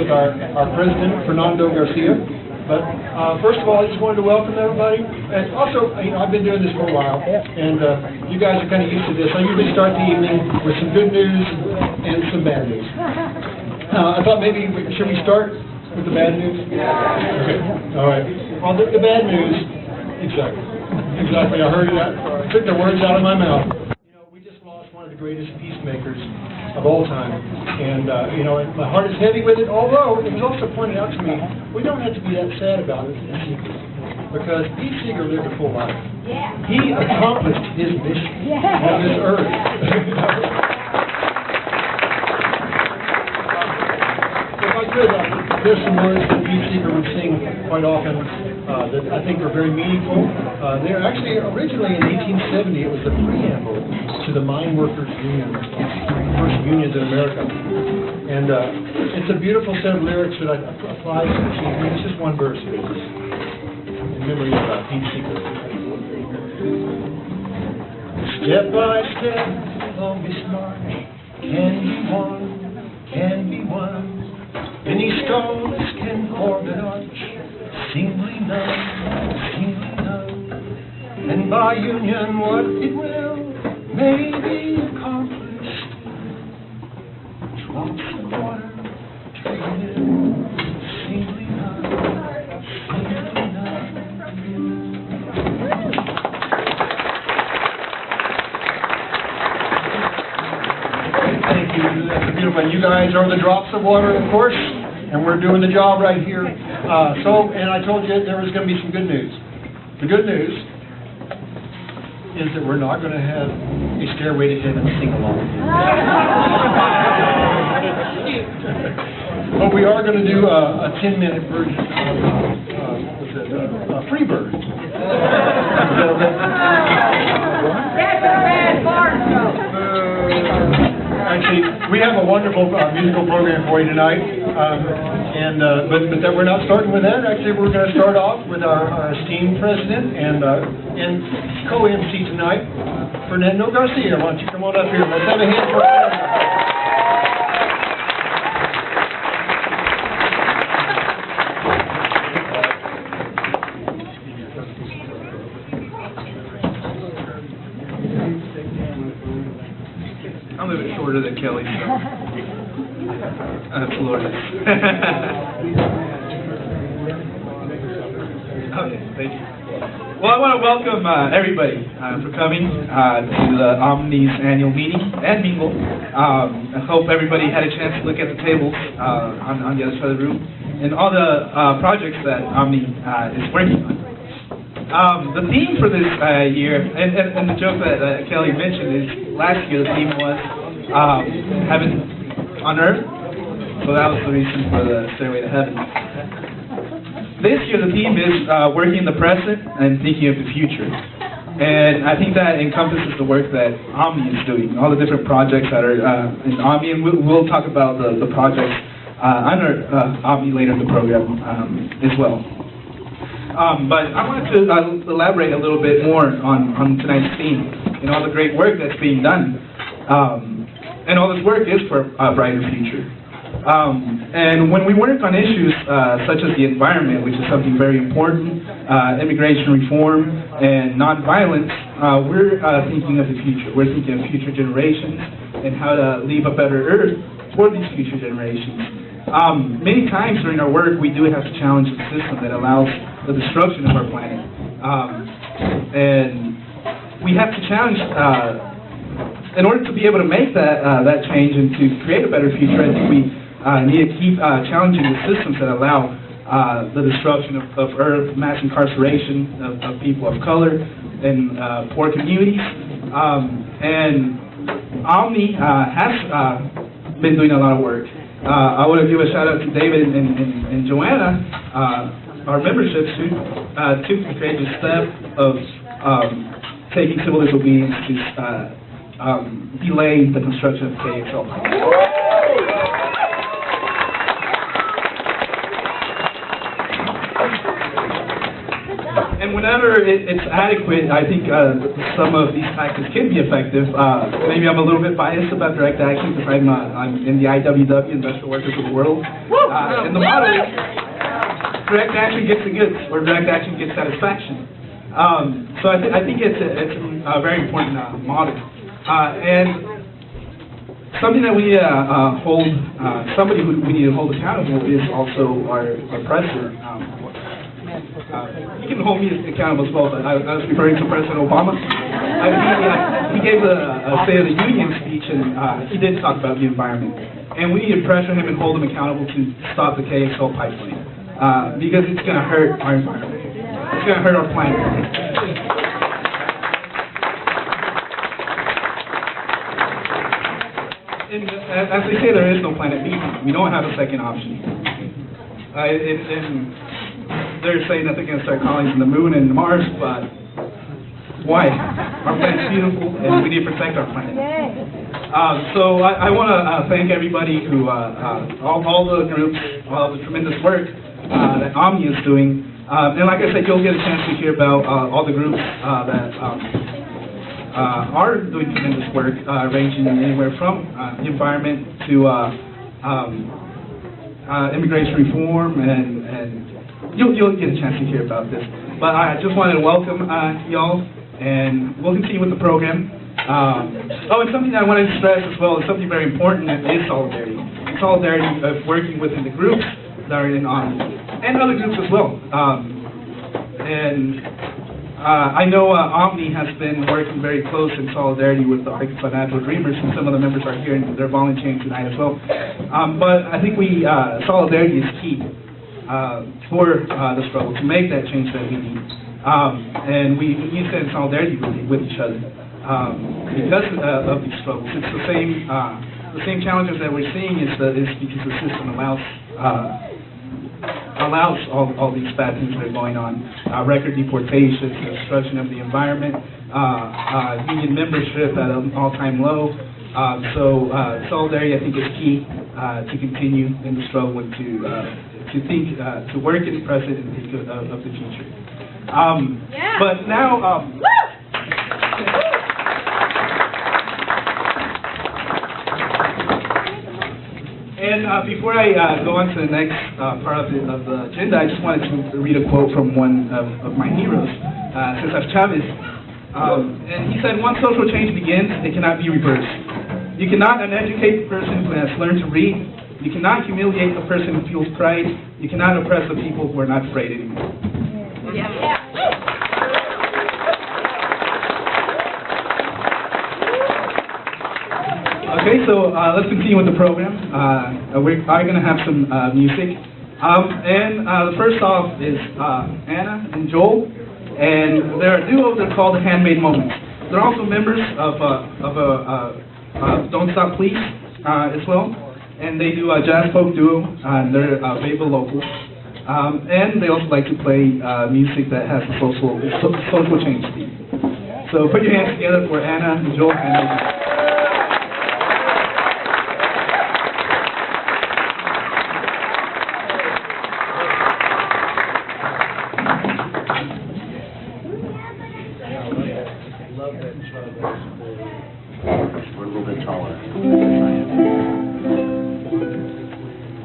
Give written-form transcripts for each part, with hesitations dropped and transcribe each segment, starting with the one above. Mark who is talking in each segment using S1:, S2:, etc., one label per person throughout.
S1: With our president, Fernando Garcia. But first of all, I just wanted to welcome everybody. And also, I've been doing this for a while, and you guys are kind of used to this. I usually start the evening with some good news and some bad news. I thought maybe, should we start with the bad news? Okay. All right. Well, the bad news, exactly. I heard that. Took the words out of my mouth. We just lost one of the greatest peacemakers of all time. And, my heart is heavy with it, although it was also pointed out to me, we don't have to be that sad about it, because Pete Seeger lived a full life. Yeah. He accomplished his mission on this earth. If I could, there's some words that Pete Seeger would sing quite often that I think are very meaningful. They're actually, originally in 1870, it was the preamble to the Mine Workers Union, first unions in America. And it's a beautiful set of lyrics that applies to the scene. It's just one verse in memory of Pete Seeger. Step by step along this march can be won. Many stones can form an arch, singly none. And by union what it will may be accomplished. Drops of water, treated singly none. Thank you. That's beautiful. You guys are the drops of water, of course, and we're doing the job right here. And I told you there was going to be some good news. The good news is that we're not going to have a Stairway to Heaven sing-along. But we are going to do a 10-minute version of Freebird. Is that okay?
S2: That's a bad part, though.
S1: Actually, we have a wonderful musical program for you tonight, but that we're not starting with that. Actually, we're going to start off with our esteemed president and co-MC tonight, Fernando Garcia. Why don't you come on up here? Let's have a hand for Fernando. I'm a little bit shorter than Kelly, so.
S3: Flores. Okay, thank you. Well, I want to welcome everybody for coming to the OMNI's annual meeting and mingle. I hope everybody had a chance to look at the tables on the other side of the room and all the projects that OMNI is working on. The theme for this year, and the joke that Kelly mentioned is last year the theme was Heaven on Earth, so that was the reason for the Stairway to Heaven. This year the theme is working in the present and thinking of the future. And I think that encompasses the work that OMNI is doing, all the different projects that are in OMNI, and we'll talk about the projects under OMNI later in the program as well. But I wanted to elaborate a little bit more on tonight's theme and all the great work that's being done. And all this work is for a brighter future. And when we work on issues such as the environment, which is something very important, immigration reform, and nonviolence, we're thinking of the future. We're thinking of future generations and how to leave a better earth for these future generations. Many times during our work, we do have to challenge the system that allows the destruction of our planet. And we have to challenge in order to be able to make that change and to create a better future. I think we need to keep challenging the systems that allow the destruction of Earth, mass incarceration of people of color and poor communities. And OMNI has been doing a lot of work. I want to give a shout out to David and Joanna, our memberships, who took the courageous step of taking civil disobedience to delay the construction of KXL. And whenever it's adequate, I think some of these tactics can be effective. Maybe I'm a little bit biased about direct action because I'm in the IWW, Industrial Workers of the World. And the motto is, direct action gets the goods, or direct action gets satisfaction. So I think it's a very important motto. And something that we need to hold, somebody who we need to hold accountable is also our president. You can hold me accountable as well, but I was referring to President Obama. He gave a State of the Union speech, and he did talk about the environment. And we need to pressure him and hold him accountable to stop the KXL pipeline, because it's going to hurt our environment. It's going to hurt our planet. And as they say, there is no planet B. We don't have a second option. They're saying that they're going to start colonies on the moon and Mars, but why? Our planet's beautiful, and we need to protect our planet. So I want to thank everybody who, all the groups, all the tremendous work that OMNI is doing. And like I said, you'll get a chance to hear about all the groups that are doing tremendous work, ranging anywhere from the environment to immigration reform, and you'll get a chance to hear about this. But I just wanted to welcome y'all, and we'll continue with the program. And something that I wanted to stress as well is something very important, and is solidarity. Solidarity of working within the groups that are in OMNI, and other groups as well. I know OMNI has been working very close in solidarity with the Arctic Financial Dreamers, and some of the members are here and they're volunteering tonight as well. But I think solidarity is key for the struggle, to make that change that we need. And we need to stand in solidarity with each other because of these struggles. It's the same challenges that we're seeing is because the system allows all these bad things that are going on. Record deportations, destruction of the environment, union membership at an all-time low. So solidarity, I think, is key to continue in the struggle and to think, to work in the present and think of the future. But now, and before I go on to the next part of the agenda, I just wanted to read a quote from one of my heroes, Cesar Chavez. And he said, "Once social change begins, it cannot be reversed. You cannot uneducate the person who has learned to read You cannot humiliate the person who feels pride. You cannot oppress the people who are not afraid anymore. Okay, so let's continue with the program. We are going to have some music. The first off is Anna and Joel, and they're a duo. They're called the Handmade Moments. They're also members of Don't Stop Please as well, and they do a jazz folk duo, and they're Bayville locals. And they also like to play music that has a social change theme. So put your hands together for Anna and Joel.
S4: We're a little bit taller.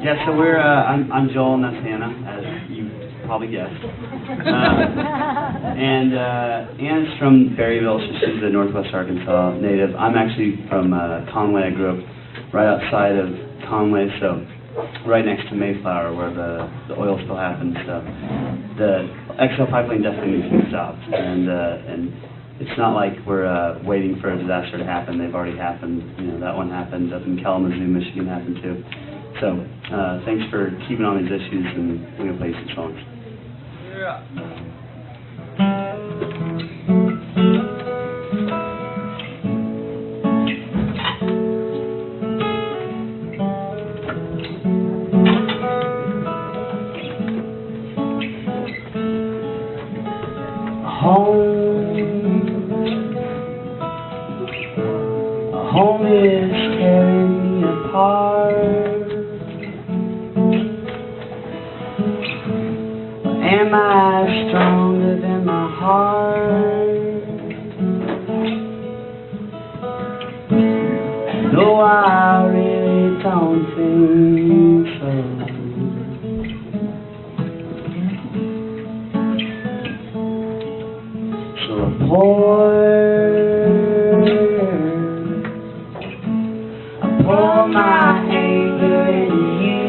S4: Yeah, so I'm Joel and that's Hannah, as you probably guessed. Anna's from Berryville, so she's a Northwest Arkansas native. I'm actually from Conway. I grew up right outside of Conway, so right next to Mayflower, where the oil spill happened. So the XL pipeline definitely needs to be stopped, and it's not like we're waiting for a disaster to happen. They've already happened. You know, that one happened up in Kalamazoo, Michigan, happened too. So thanks for keeping on these issues, and we're gonna play some songs. Yeah. Home is tearing me apart. Am I stronger than my heart? No, I really don't think so. So I pour my anger into you.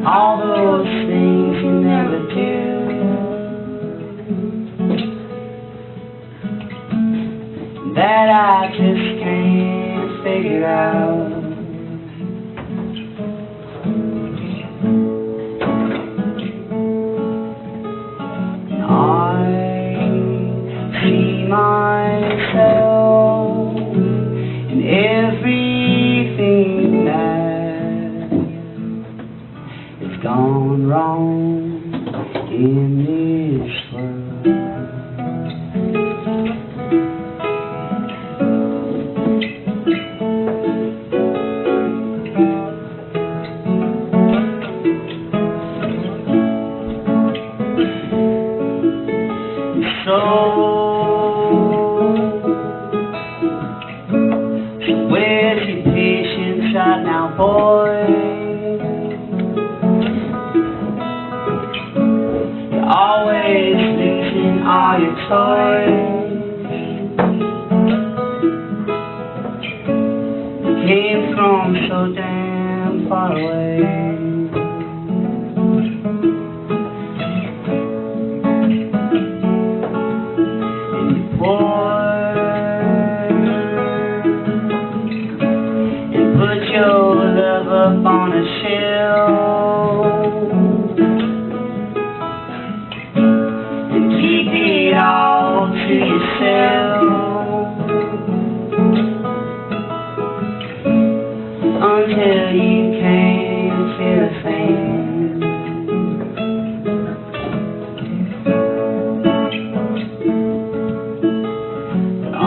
S4: All those things you never do. That I just can't figure out. And I see myself in everything that has gone wrong in this world. So where's your patience right now, boy? You're always losing all your toys. You came from so damn far away. And you put your love up on a shelf and keep it all to yourself until you can't feel a thing. But I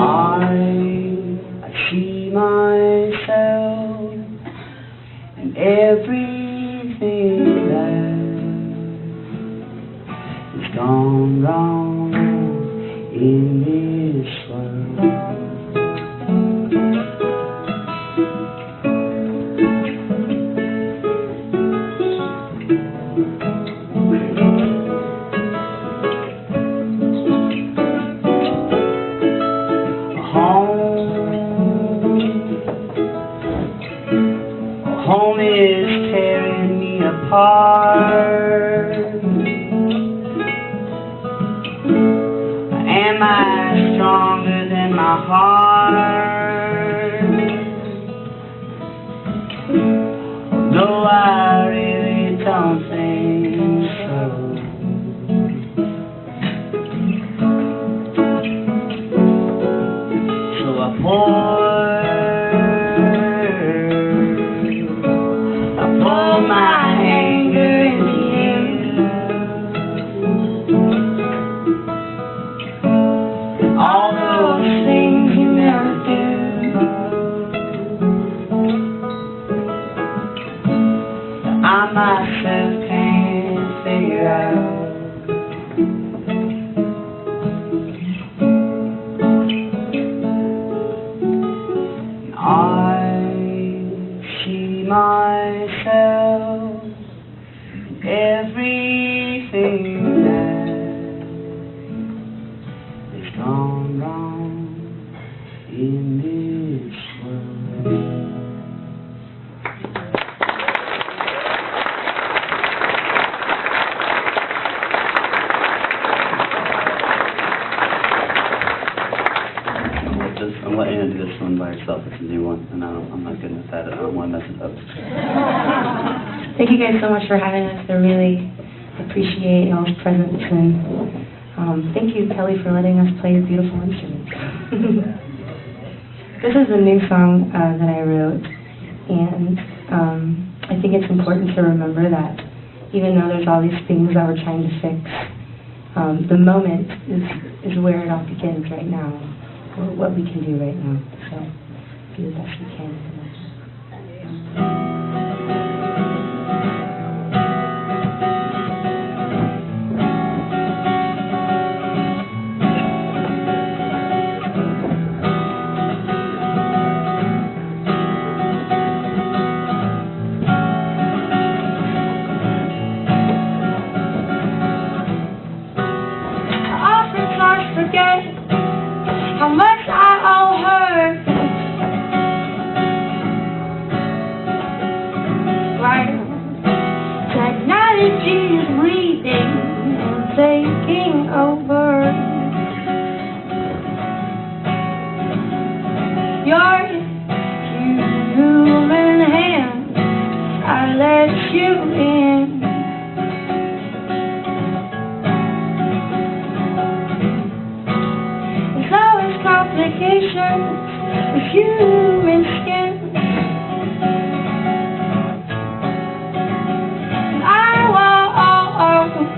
S4: see myself in everything that has gone wrong in this world. Home is tearing me apart. Am I stronger than my heart? Though I really don't think so. So I pour my anger into you. All those things you never do. I myself can't figure out. I see myself in everything that has gone wrong in this world. I'm letting you do this one by yourself. It's a new one, and I'm not good at that. I don't want to mess it up.
S5: Thank you guys so much for having us. I really appreciate y'all's presence, and thank you, Kelly, for letting us play your beautiful instruments. This is a new song that I wrote, and I think it's important to remember that even though there's all these things that we're trying to fix, the moment is where it all begins right now. What we can do right now. So, do the best we can.
S2: I oftentimes forget how much I owe her. Right, technology is leading and taking over. Your human hand, I let you in. Complications with human skin. And I won't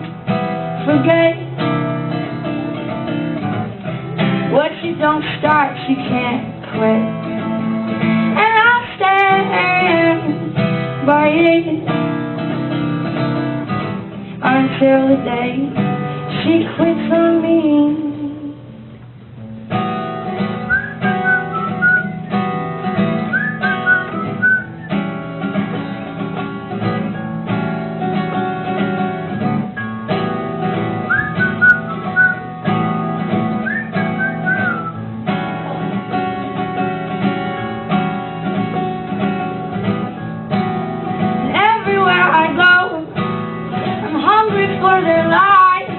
S2: forget. What you don't start, you can't quit. And I'll stand by it until the day she quits on me. For their lives,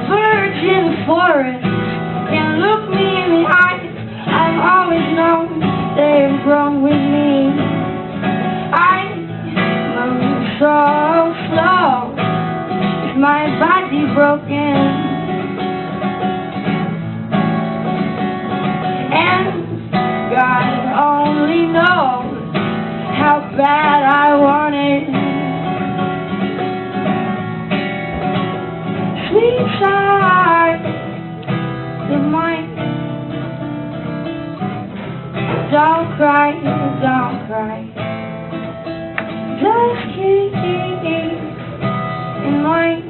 S2: virgin forest can look me in the eyes. I've always known they've grown with me. I move so slow, is my body broken? And God only knows how bad I want it. Sweet side of mine, don't cry, don't cry. Just keep in mind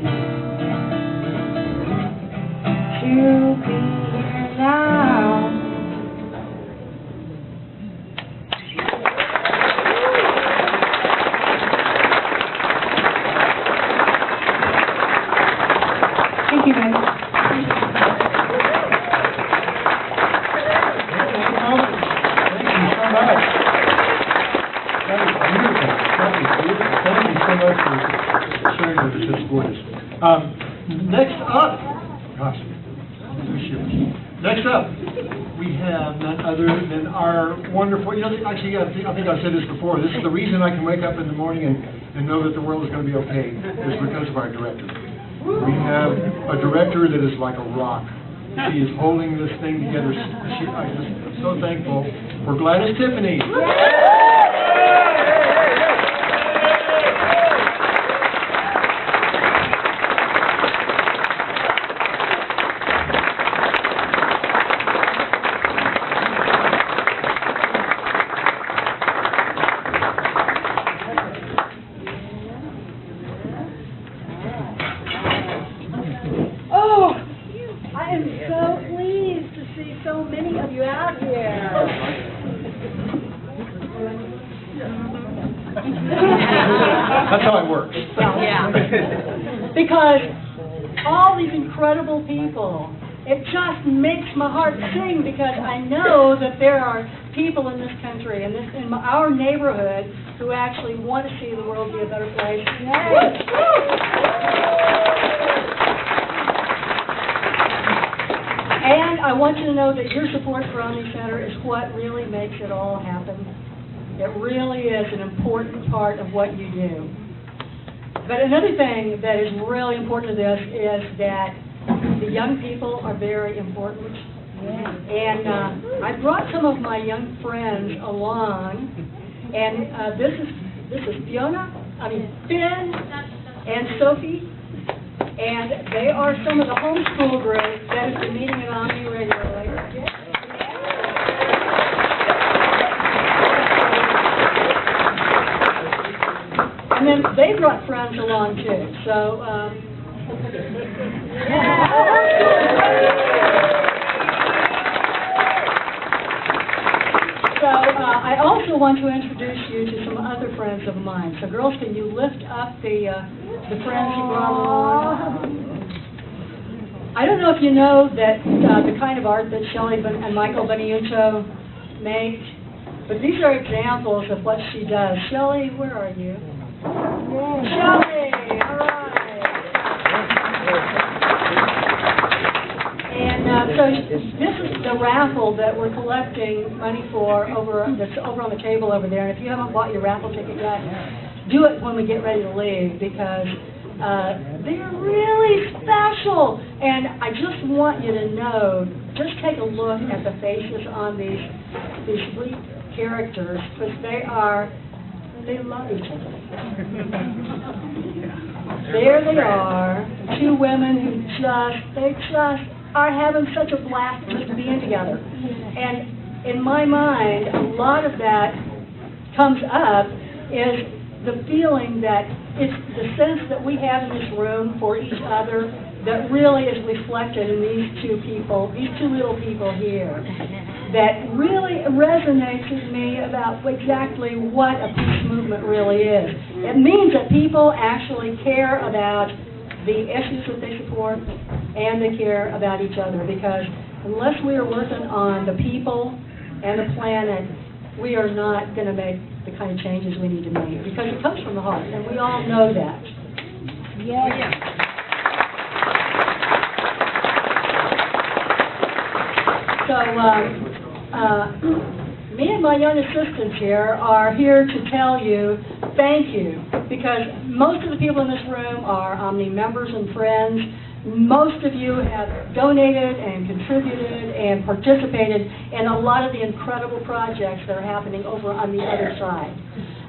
S2: to be here now.
S5: Thank you, guys.
S1: Next up, gosh, next up, we have none other than our wonderful, actually, I think I've said this before, this is the reason I can wake up in the morning and know that the world is going to be okay, is because of our director. We have a director that is like a rock. She is holding this thing together. I'm just so thankful for Gladys Tiffany. That's how it works.
S6: Yeah. Because all these incredible people, it just makes my heart sing because I know that there are people in this country and in our neighborhood who actually want to see the world be a better place. And I want you to know that your support for OMNI Center is what really makes it all happen. It really is an important part of what you do. But another thing that is really important to this is that the young people are very important. And I brought some of my young friends along, and this is Finn and Sophie, and they are some of the homeschool group that has been meeting at OMNI regularly. And then they brought friends along too. So, I also want to introduce you to some other friends of mine. So, girls, can you lift up the friends you brought along? I don't know if you know that the kind of art that Shelley and Michael Beniuccio make, but these are examples of what she does. Shelley, where are you? Shelley, all right. And so this is the raffle that we're collecting money for that's over on the table over there. And if you haven't bought your raffle ticket yet, do it when we get ready to leave because they're really special. And I just want you to know, just take a look at the faces on these sweet characters because they love each other. There they are, two women who just are having such a blast just being together. And in my mind, a lot of that comes up is the feeling that it's the sense that we have in this room for each other that really is reflected in these two little people here, that really resonates with me about exactly what a peace movement really is. It means that people actually care about the issues that they support and they care about each other because unless we are working on the people and the planet, we are not going to make the kind of changes we need to make because it comes from the heart and we all know that. Yeah. So, me and my young assistants here are here to tell you thank you, because most of the people in this room are OMNI members and friends. Most of you have donated and contributed and participated in a lot of the incredible projects that are happening over on the other side.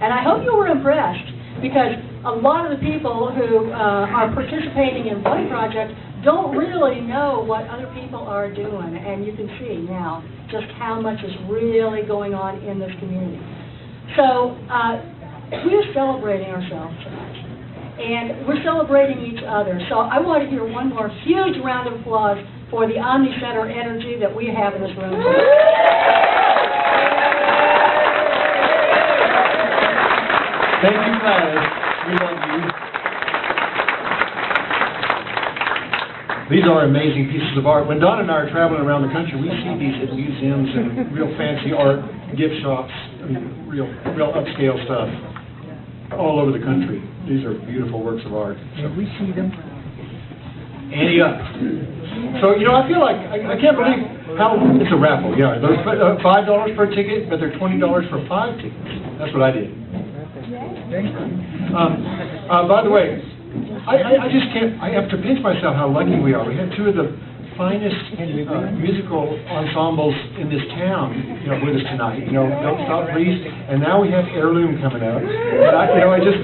S6: And I hope you were impressed, because a lot of the people who are participating in one project don't really know what other people are doing, and you can see now just how much is really going on in this community. So we're celebrating ourselves tonight, and we're celebrating each other. So I want to hear one more huge round of applause for the OMNI Center energy that we have in this room tonight.
S1: Thank you, Gladys. We love you. These are amazing pieces of art. When Don and I are traveling around the country, we see these at museums and real fancy art gift shops, and real upscale stuff all over the country. These are beautiful works of art.
S7: Can we see them?
S1: ante up. So, you know, I feel like, I can't believe how, it's a raffle, yeah. They're $5 per ticket, but they're $20 for 5 tickets. That's what I did. By the way, I just can't, I have to pinch myself how lucky we are. We had two of the finest musical ensembles in this town, you know, with us tonight. You know, Don't Stop Please, and now we have Heirloom coming up. And I just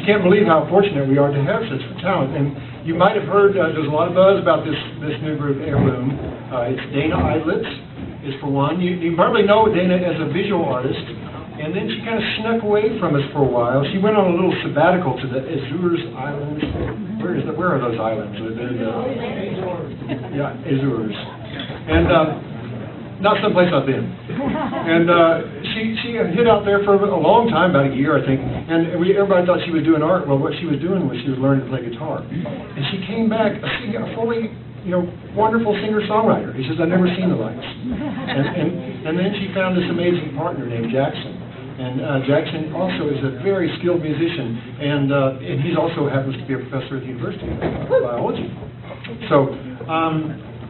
S1: can't believe how fortunate we are to have such talent. And you might have heard there's a lot of buzz about this new group, Heirloom. It's Dana Idlitz is for one. You probably know Dana as a visual artist. And then she kind of snuck away from us for a while. She went on a little sabbatical to the Azores Islands. Where are those islands? Yeah, Azores. And not someplace I've been. And she hid out there for a long time, about a year, I think. And everybody thought she was doing art. Well, what she was doing was she was learning to play guitar. And she came back a fully, you know, wonderful singer-songwriter. He says, I've never seen the likes. And then she found this amazing partner named Jackson. And Jackson also is a very skilled musician, and he also happens to be a professor at the University of Biology. So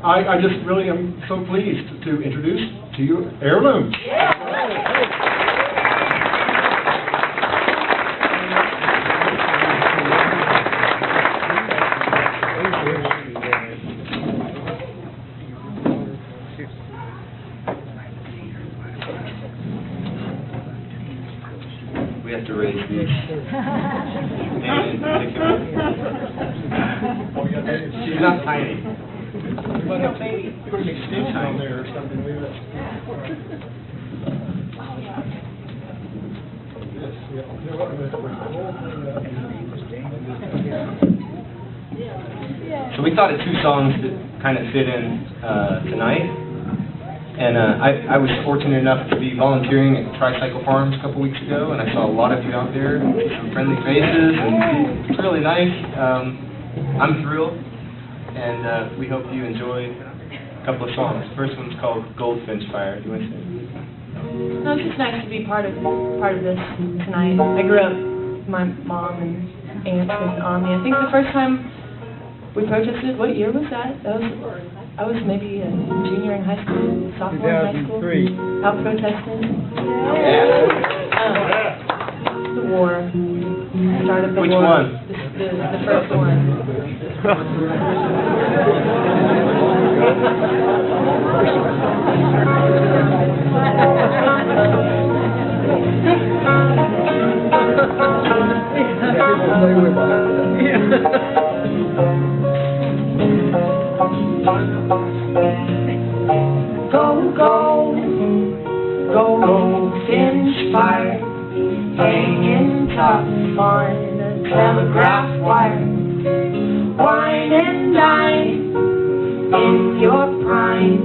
S1: I just really am so pleased to introduce to you Heirloom.
S4: We have to raise these. She's not tiny.
S1: You might have to put an extension on there or something.
S7: So we thought of two songs that kind of fit in tonight. And I was fortunate enough to be volunteering at Tricycle Farms a couple weeks ago, and I saw a lot of you out there, some friendly faces, and it's really nice. I'm thrilled, and we hope you enjoy a couple of songs. The first one's called Goldfinch Fire. Do you want to say it?
S8: No, it's just nice to be part of this tonight. I grew up, my mom and aunt was in the Army. I think the first time we protested, what year was that? I was maybe a junior in high school, sophomore in high school. Out protesting. The war. Start of the
S7: Which
S8: war.
S7: one?
S8: The first one.
S2: Goldfinch fire, hanging tough on the telegraph wire. Wine and dine in your prime.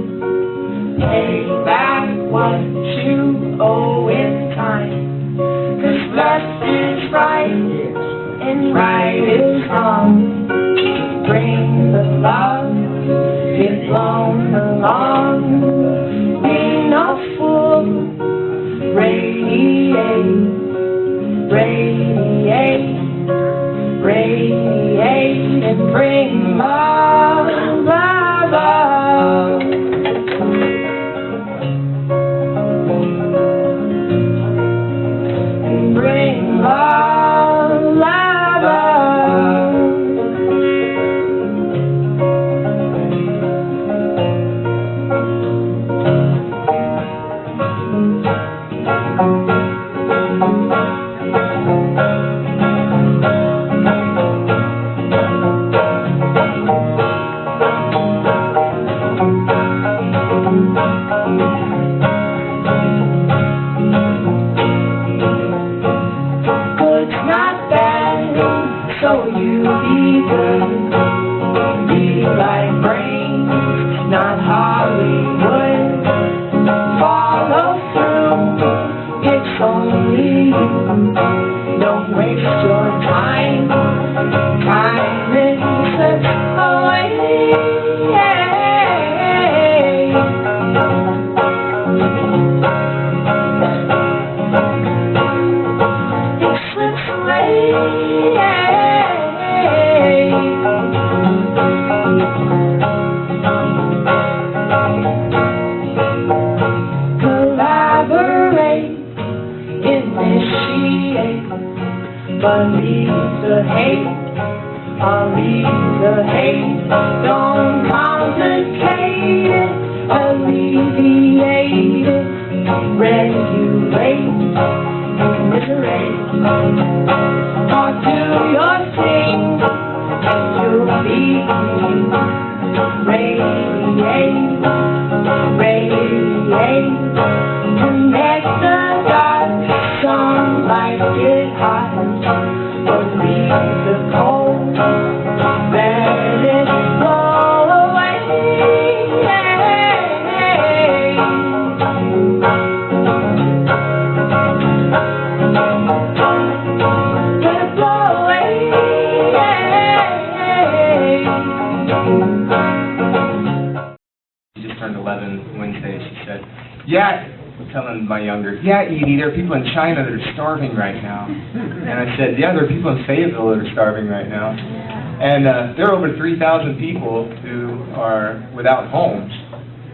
S2: Pay back what you owe in time. 'Cause left is right and right is wrong. Bring the love, get blown along. Be no fool. Radiate, radiate, radiate, and bring love, love, love. And bring love, love, love. Don't waste your time. Time is slips away. It slips away.
S8: but leave the hate. I'll leave the hate. Don't complicate it, alleviate it, regulate, commiserate. Or do your thing to be radiate, radiate, connect the dots, sunlight get hot, but leave the cold, let it blow away.
S7: She just turned 11 Wednesday. She said, yeah, telling my younger, yeah, Edie, there are people in China that are starving right now. And I said, yeah, there are people in Fayetteville that are starving right now. And there are over 3,000 people who are without homes,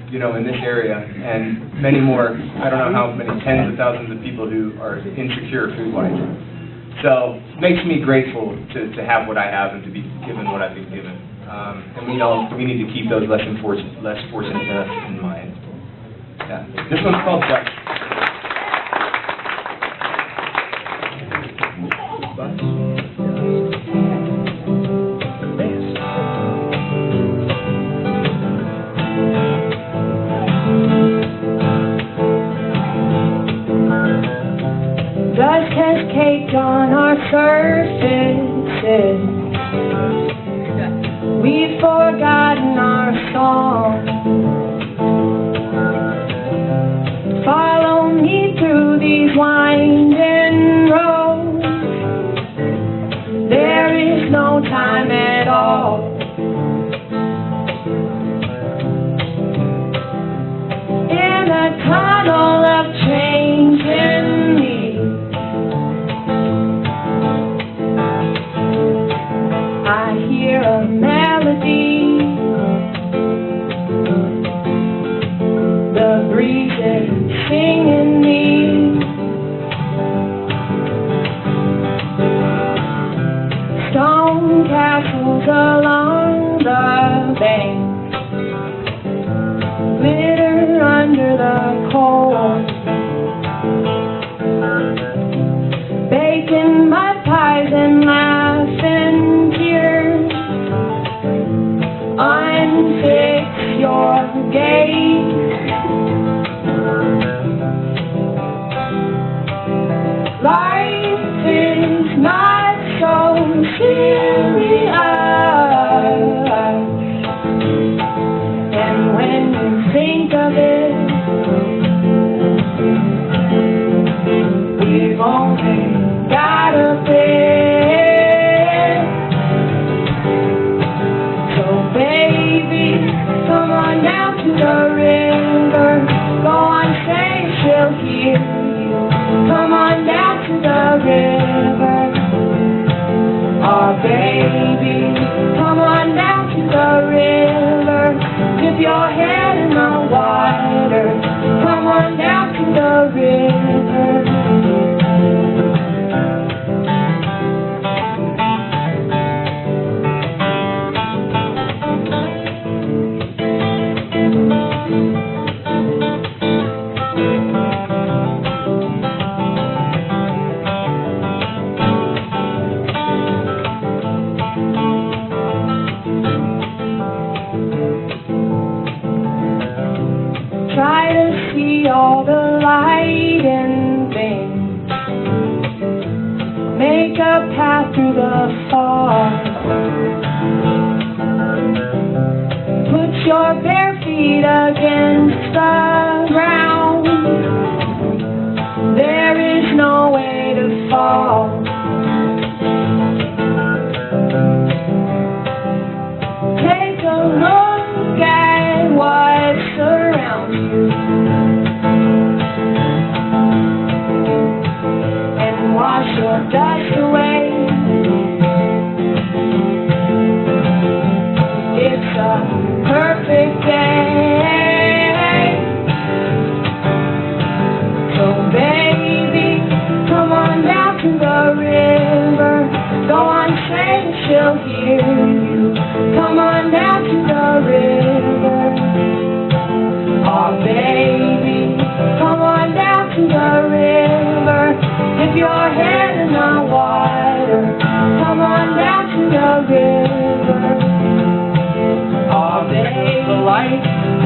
S7: you know, in this area, and many more, I don't know how many tens of thousands of people who are insecure food-wise. So it makes me grateful to have what I have and to be given what I've been given. And we need to keep those less fortunate than us in mind. Yeah. This one's called Duck.
S8: Dust has caked on our surfaces. We've forgotten our song. Follow me through these winding roads. There is no time at all. In a tunnel of change in me, I hear a melody. The breeze is singing me. Stone castles along the bank glitter under the cold. Baking my pies and laughing tears. Unfix your gaze. Life is not so serious, and when you think of it, we've only got a bit. So baby, come on down to the river. Go on, say she'll hear you. Come on down to the river. Oh baby, come on down to the river. Dip your head in the water. Come on down to the river. Try to see all the light in things. Make a path through the fog. Put your bare feet against the ground. There is no way to fall. Take a look at what surrounds you and wash your dust away. It's a perfect day.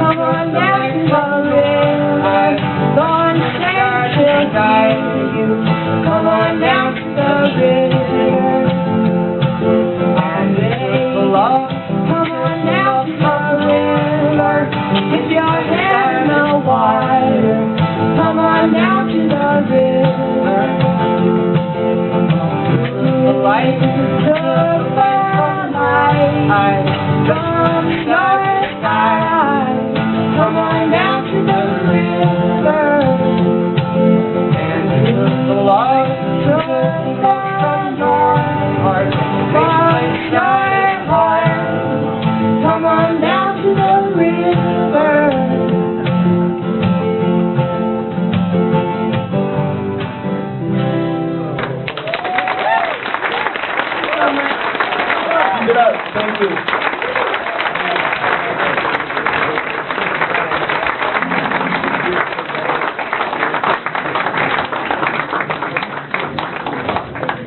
S2: Come on down to the river, Lord, stand till guide you. Come on down to the river, and lay the law. Come on down to the river, dip your head in the water. Come on down to the river, the light is the light from your sky. Come on down to the river, and the light from your heart, from your heart. Come on down to the river.
S1: Keep it up. Thank you.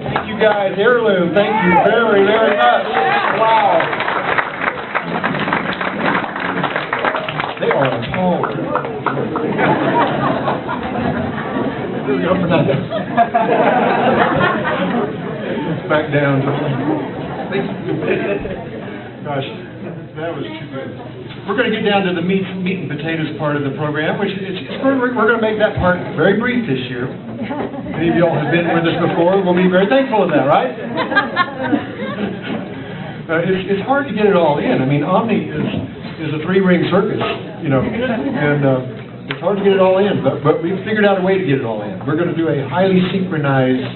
S1: Thank you guys. Heirloom, thank you very, very much. Wow. They are tall. Here we go, Fernando. Back down. Gosh, that was too good. We're going to get down to the meat and potatoes part of the program, which we're going to make that part very brief this year. Many of y'all have been with us before. We'll be very thankful of that, right? It's hard to get it all in. I mean, OMNI is a three-ring circus, you know, and it's hard to get it all in, but we've figured out a way to get it all in. We're going to do a highly synchronized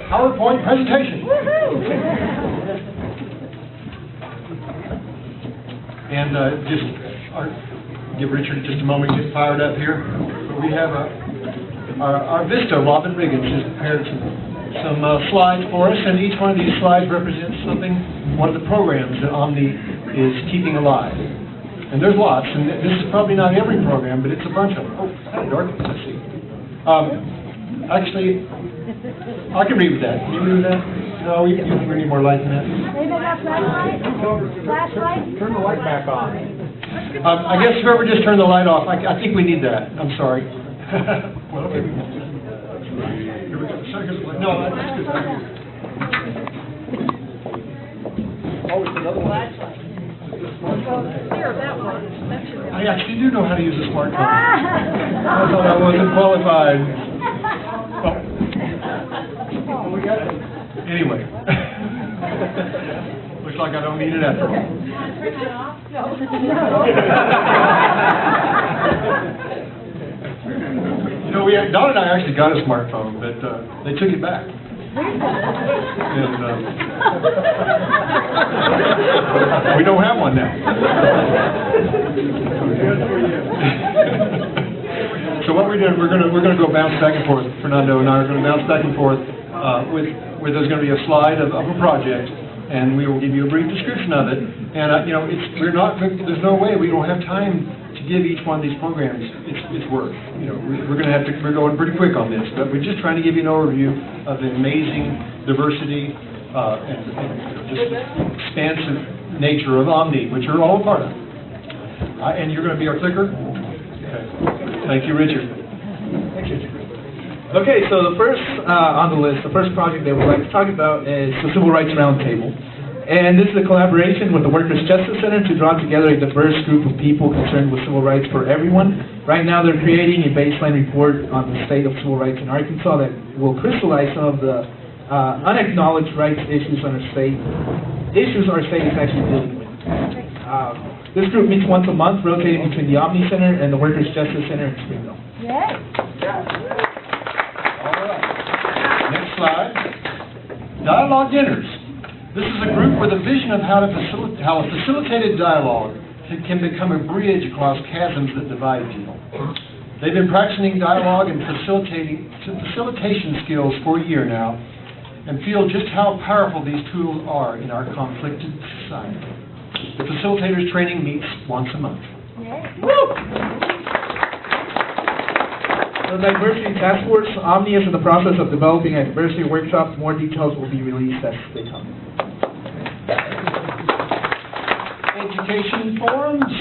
S1: PowerPoint presentation. And give Richard just a moment to get fired up here. But we have our Vista, Robin Riggins, has prepared some slides for us, and each one of these slides represents one of the programs that OMNI is keeping alive. And there's lots, and this is probably not every program, but it's a bunch of them. Oh, kind of dark, let's see. Actually, I can read with that. Can you read with that? No, we need more light than that.
S2: Maybe that's flashlight? Flashlight?
S1: Turn the light back on. I guess whoever just turned the light off, I think we need that. I'm sorry. Well, maybe. Here we go. Second light. No, that's good. Oh, it's another one.
S6: Here, that one.
S1: I actually do know how to use a smartphone. I thought I wasn't qualified. Oh, we got it. Anyway. Looks like I don't need it after all. You know, Don and I actually got a smartphone, but they took it back. And we don't have one now. So what we're doing, we're going to go bounce back and forth. Fernando and I are going to bounce back and forth where there's going to be a slide of a project, and we will give you a brief description of it. And you know, there's no way we don't have time to give each one of these programs its worth. You know, we're going pretty quick on this, but we're just trying to give you an overview of the amazing diversity and just expansive nature of OMNI, which you're all a part of. And you're going to be our clicker? Okay. Thank you, Richard. Thanks, Richard.
S3: Okay, so the first on the list, the first project that we'd like to talk about is the Civil Rights Roundtable. And this is a collaboration with the Workers' Justice Center to draw together a diverse group of people concerned with civil rights for everyone. Right now they're creating a baseline report on the state of civil rights in Arkansas that will crystallize some of the unacknowledged rights issues our state is actually dealing with. This group meets once a month, rotating between the OMNI Center and the Workers' Justice Center in Springville.
S2: Yay!
S1: All right. Next slide. Dialogue dinners. This is a group with a vision of how a facilitated dialogue can become a bridge across chasms that divide people. They've been practicing dialogue and facilitation skills for a year now, and feel just how powerful these tools are in our conflicted society. The facilitators training meets once a month.
S3: The Diversity Task Force, OMNI is in the process of developing a diversity workshop. More details will be released as they come.
S1: Education forums.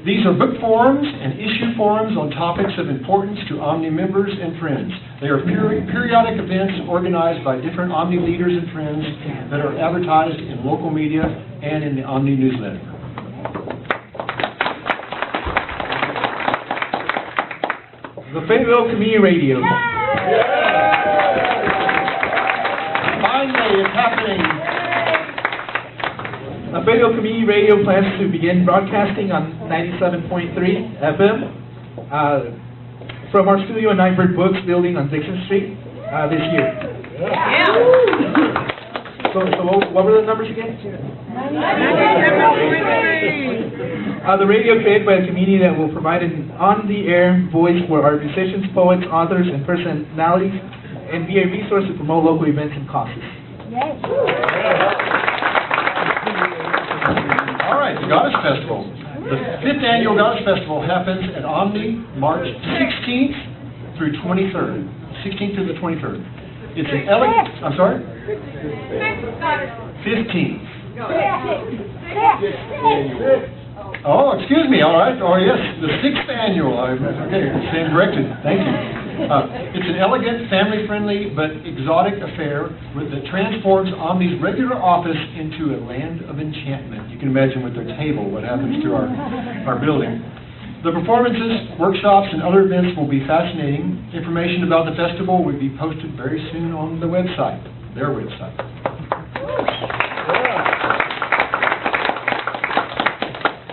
S1: These are book forums and issue forums on topics of importance to Omni members and friends. They are periodic events organized by different Omni leaders and friends that are advertised in local media and in the Omni newsletter.
S3: The Fayetteville Community Radio.
S1: Finally, it's happening.
S3: The Fayetteville Community Radio plans to begin broadcasting on 97.3 FM from our studio in Nightbird Books building on Dixon Street this year. So what were the numbers again? The radio created by a community that will provide an on-the-air voice for our musicians, poets, authors, and personalities, and be a resource to promote local events and causes.
S1: All right, the Goddess Festival. The 5th annual Goddess Festival happens at Omni March 16th through 23rd. 16th through the 23rd. It's an elegant, I'm sorry? 15th. Oh, excuse me, all right. Oh, yes, the 6th annual. Okay, stand corrected. Thank you. It's an elegant, family-friendly, but exotic affair that transports Omni's regular office into a land of enchantment. You can imagine with their table what happens to our building. The performances, workshops, and other events will be fascinating. Information about the festival will be posted very soon on the website, their website.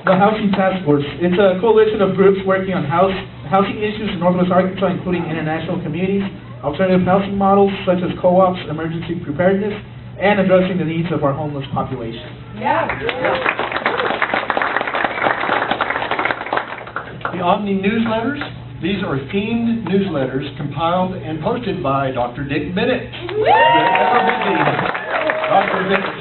S3: The Housing Task Force. It's a coalition of groups working on housing issues in Northwest Arkansas, including international communities, alternative housing models such as co-ops, emergency preparedness, and addressing the needs of our homeless population.
S1: The Omni newsletters. These are themed newsletters compiled and posted by Dr. Dick Bennett. Dr. Bennett.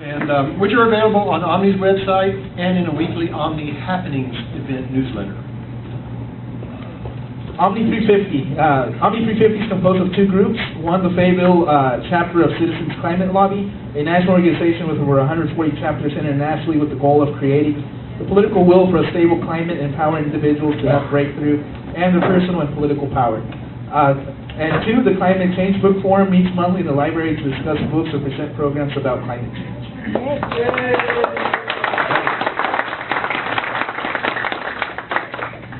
S1: And which are available on Omni's website and in a weekly Omni Happenings event newsletter.
S3: Omni 350. Omni 350 is composed of two groups. One, the Fayetteville chapter of Citizens Climate Lobby, a national organization with over 140 chapters internationally with the goal of creating the political will for a stable climate, empowering individuals to have breakthrough, and their personal and political power. And two, the Climate Change Book Forum meets monthly in the library to discuss books or present programs about climate change.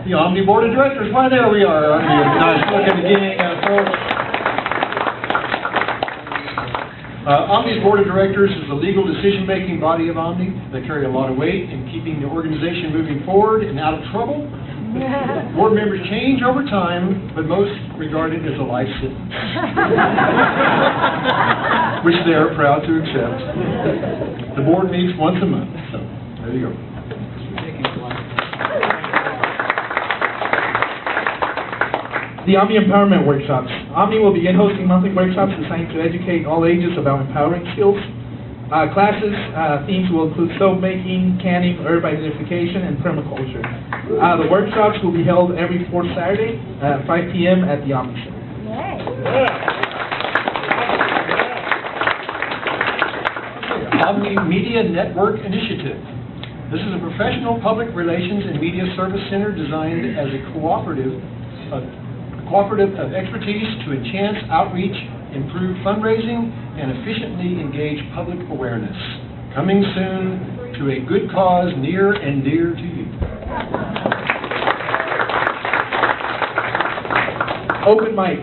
S1: The Omni Board of Directors. Why, there we are. Nice look at the beginning, folks. Omni's Board of Directors is the legal decision-making body of Omni. They carry a lot of weight in keeping the organization moving forward and out of trouble. Board members change over time, but most regard it as a life sentence, which they are proud to accept. The board meets once a month, so there you go.
S3: The Omni Empowerment Workshops. Omni will begin hosting monthly workshops designed to educate all ages about empowering skills. Classes, themes will include soap making, canning, herb identification, and permaculture. The workshops will be held every fourth Saturday at 5 p.m. at the OMNI Center.
S1: Omni Media Network Initiative. This is a professional public relations and media service center designed as a cooperative of expertise to enhance outreach, improve fundraising, and efficiently engage public awareness. Coming soon to a good cause near and dear to you.
S3: Open mic.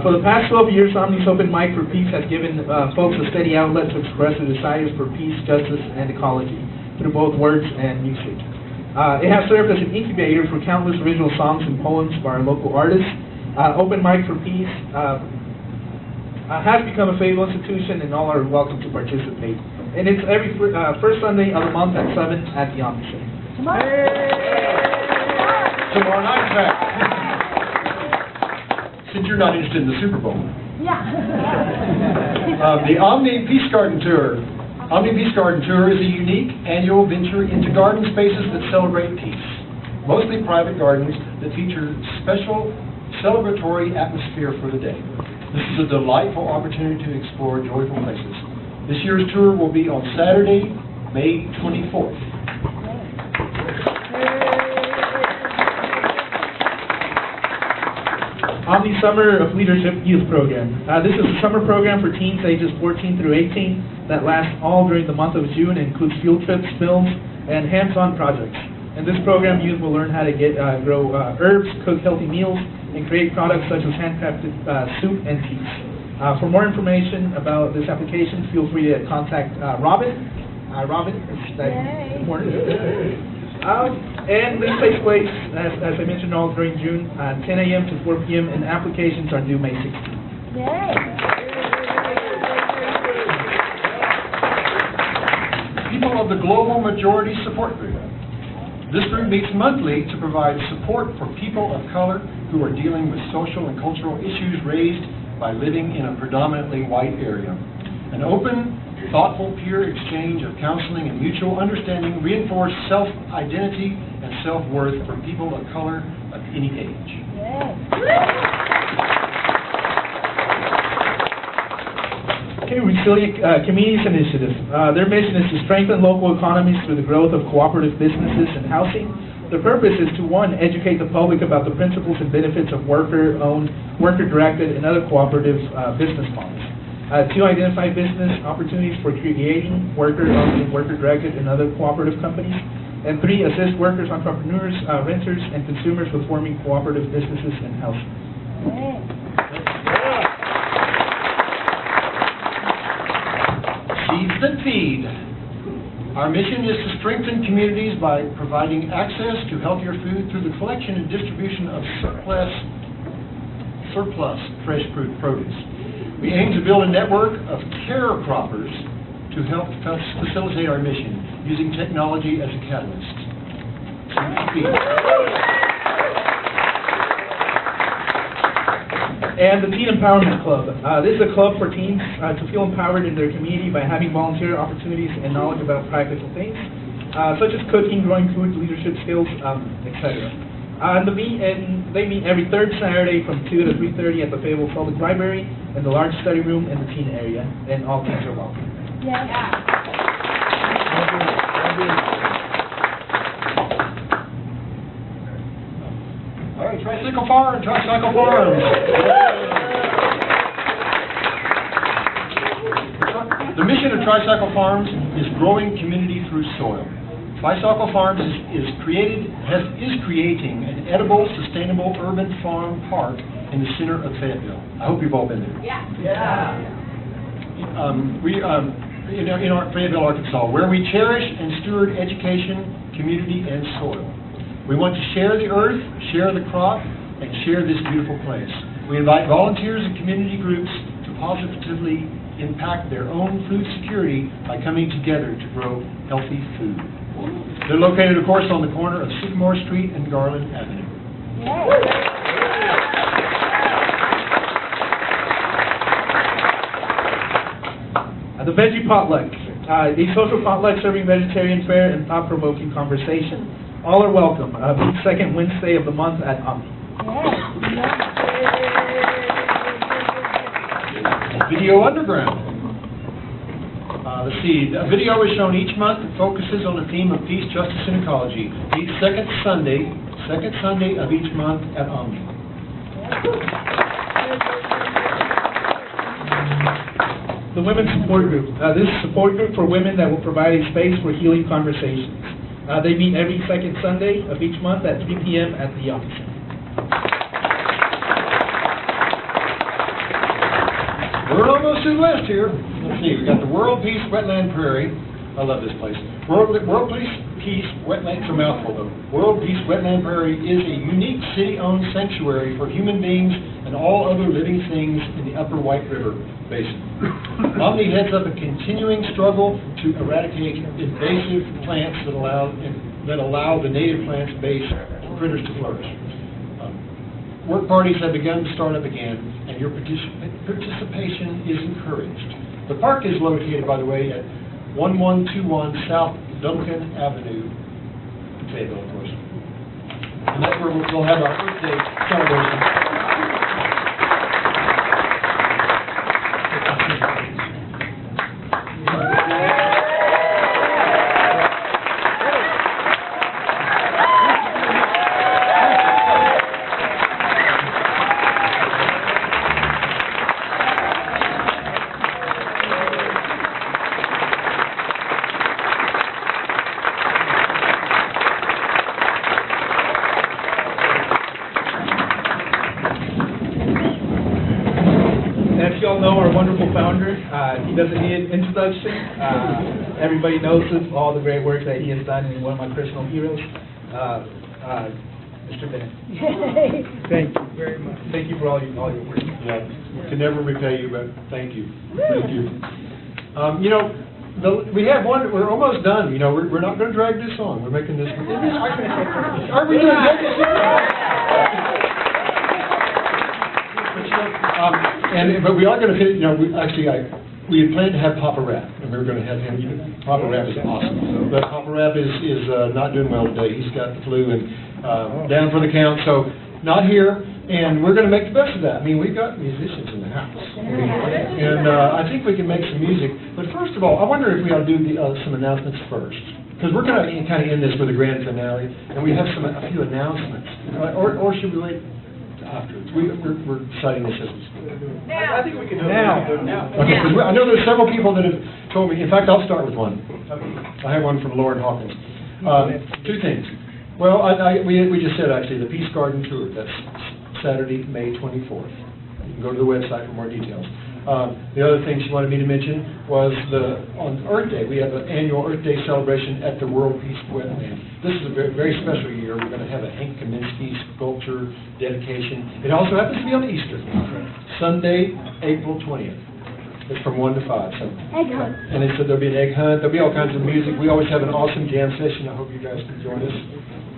S3: For the past 12 years, Omni's Open Mic for Peace has given folks a steady outlet to express their desires for peace, justice, and ecology through both words and music. It has served as an incubator for countless original songs and poems by our local artists. Open Mic for Peace has become a Fayetteville institution, and all are welcome to participate. And it's every first Sunday of the month at 7 at the OMNI Center.
S1: Tomorrow night, in fact. Since you're not interested in the Super Bowl. The Omni Peace Garden Tour. Omni Peace Garden Tour is a unique annual venture into garden spaces that celebrate peace. Mostly private gardens that feature special celebratory atmosphere for the day. This is a delightful opportunity to explore joyful places. This year's tour will be on Saturday, May 24th.
S3: OMNI Summer of Leadership Youth Program. This is a summer program for teens ages 14 through 18 that lasts all during the month of June and includes field trips, films, and hands-on projects. In this program, youth will learn how to grow herbs, cook healthy meals, and create products such as handcrafted soup and teas. For more information about this application, feel free to contact Robin. Robin, is that important? And this takes place, as I mentioned, all during June, 10 a.m. to 4 p.m., and applications are due May 16th.
S1: People of the Global Majority Support Group. This group meets monthly to provide support for people of color who are dealing with social and cultural issues raised by living in a predominantly white area. An open, thoughtful, peer exchange of counseling and mutual understanding reinforce self-identity and self-worth for people of color of any age.
S3: Okay, Resilient Communities Initiative. Their mission is to strengthen local economies through the growth of cooperative businesses and housing. The purpose is to, one, educate the public about the principles and benefits of worker-owned, worker-directed, and other cooperative business models. Two, identify business opportunities for creating worker-owned and worker-directed and other cooperative companies. And three, assist workers, entrepreneurs, renters, and consumers with forming cooperative businesses and housing.
S1: Seeds that feed. Our mission is to strengthen communities by providing access to healthier food through the collection and distribution of surplus fresh produce. We aim to build a network of carecroppers to help facilitate our mission, using technology as a catalyst.
S3: And the Teen Empowerment Club. This is a club for teens to feel empowered in their community by having volunteer opportunities and knowledge about practical things, such as cooking, growing food, leadership skills, etc. They meet every third Saturday from 2 to 3:30 at the Fayetteville Public Library in the large study room in the teen area, and all teens are welcome.
S1: All right, Tricycle Farm, Tricycle Farms. The mission of Tricycle Farms is growing community through soil. Tricycle Farms is creating an edible, sustainable urban farm park in the center of Fayetteville. I hope you've all been there. In our Fayetteville, Arkansas, where we cherish and steward education, community, and soil. We want to share the earth, share the crop, and share this beautiful place. We invite volunteers and community groups to positively impact their own food security by coming together to grow healthy food. They're located, of course, on the corner of Sycamore Street and Garland Avenue.
S3: The Veggie Potluck. A social potluck serving vegetarian fare and thought-provoking conversation. All are welcome. Each second Wednesday of the month at OMNI.
S1: Video Underground. Let's see, a video is shown each month that focuses on the theme of peace, justice, and ecology. Each second Sunday of each month at OMNI.
S3: The Women's Support Group. This is a support group for women that will provide a space for healing conversations. They meet every second Sunday of each month at 3 p.m. at the office.
S1: We're almost to the list here. Let's see, we got the World Peace Wetland Prairie. I love this place. World Peace Wetland, it's a mouthful though. World Peace Wetland Prairie is a unique city-owned sanctuary for human beings and all other living things in the upper White River Basin. OMNI heads up a continuing struggle to eradicate invasive plants that allow the native plants-based critters to flourish. Work parties have begun to start up again, and your participation is encouraged. The park is located, by the way, at 1121 South Duncan Avenue, Fayetteville, of course. And that's where we'll have our Earth Day celebration.
S3: Hunger. He doesn't need an introduction. Everybody knows him, all the great work that he has done, and one of my personal heroes, Mr. Bennett. Thank you very much. Thank you for all your work.
S1: Yeah, can never repay you, but thank you. Thank you. You know, we have one, we're almost done. You know, we're not going to drag this on. We're making this. Are we doing good? But we are going to hit, you know, we had planned to have Papa Rap, and we were going to have him. Papa Rap is awesome, but Papa Rap is not doing well today. He's got the flu and down for the count, so not here. And we're going to make the best of that. I mean, we've got musicians in the house, and I think we can make some music. But first of all, I wonder if we ought to do some announcements first, because we're going to kind of end this with a grand finale, and we have a few announcements. Or should we wait? Afterwards. We're deciding this as we speak.
S3: I think we can do it now.
S1: Okay, because I know there's several people that have told me. In fact, I'll start with one. I have one from Lauren Hawkins. Two things. Well, we just said actually the Peace Garden Tour. That's Saturday, May 24th. You can go to the website for more details. The other thing she wanted me to mention was on Earth Day, we have an annual Earth Day celebration at the World Peace Wetland. This is a very, very special year. We're going to have a Hank Kaminsky sculpture dedication. It also happens to be on Easter, Sunday, April 20th. It's from 1 to 5. So,
S2: Egg hunt.
S1: and they said there'll be an egg hunt. There'll be all kinds of music. We always have an awesome jam session. I hope you guys can join us.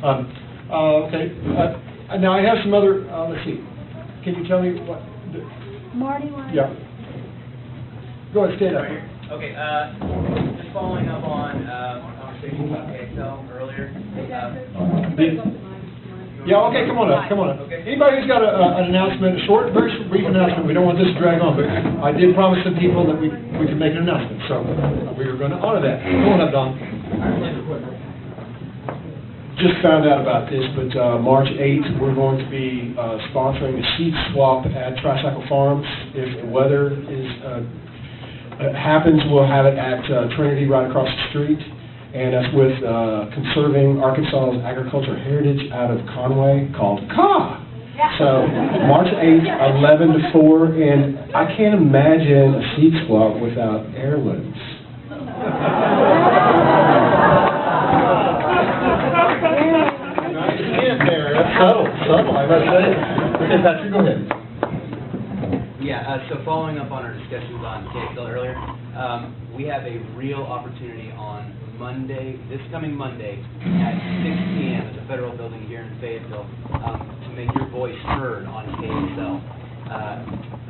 S1: Okay. Now I have some other, let's see. Can you tell me what?
S2: Marty wants.
S1: Yeah. Go ahead, stand up.
S9: Okay, just following up on our conversation about KXL earlier.
S1: Yeah, okay, come on up.
S9: Okay.
S1: Anybody who's got an announcement, a short, very brief announcement, we don't want this to drag on, but I did promise the people that we could make an announcement, so we were going to honor that. Come on up, Don. Just found out about this, but March 8th, we're going to be sponsoring a seed swap at Tricycle Farms. If the weather happens, we'll have it at Trinity right across the street, and that's with Conserving Arkansas's Agricultural Heritage out of Conway called CA. So March 8th, 11 to 4, and I can't imagine a seed swap without heirlooms. Subtle, I must say. Okay, Patrick, go ahead.
S9: Yeah, so following up on our discussions on KXL earlier, we have a real opportunity on Monday, this coming Monday, at 6 p.m. at the Federal Building here in Fayetteville, to make your voice heard on KXL.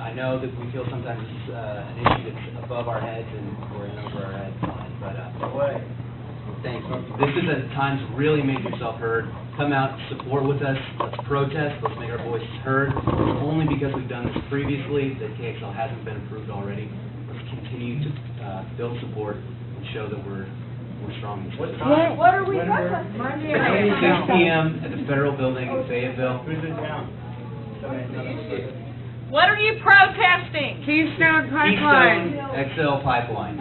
S9: I know that we feel sometimes it's an issue that's above our heads and we're in over our heads on it, but thank you. This is a time to really make yourself heard. Come out, support with us, let's protest, let's make our voices heard. Only because we've done this previously that KXL hasn't been approved already. Let's continue to build support and show that we're strong.
S6: What are we protesting?
S9: 6 p.m. at the Federal Building in Fayetteville.
S3: Who's in town?
S10: What are you protesting?
S8: Keystone Pipeline.
S9: Keystone XL Pipeline.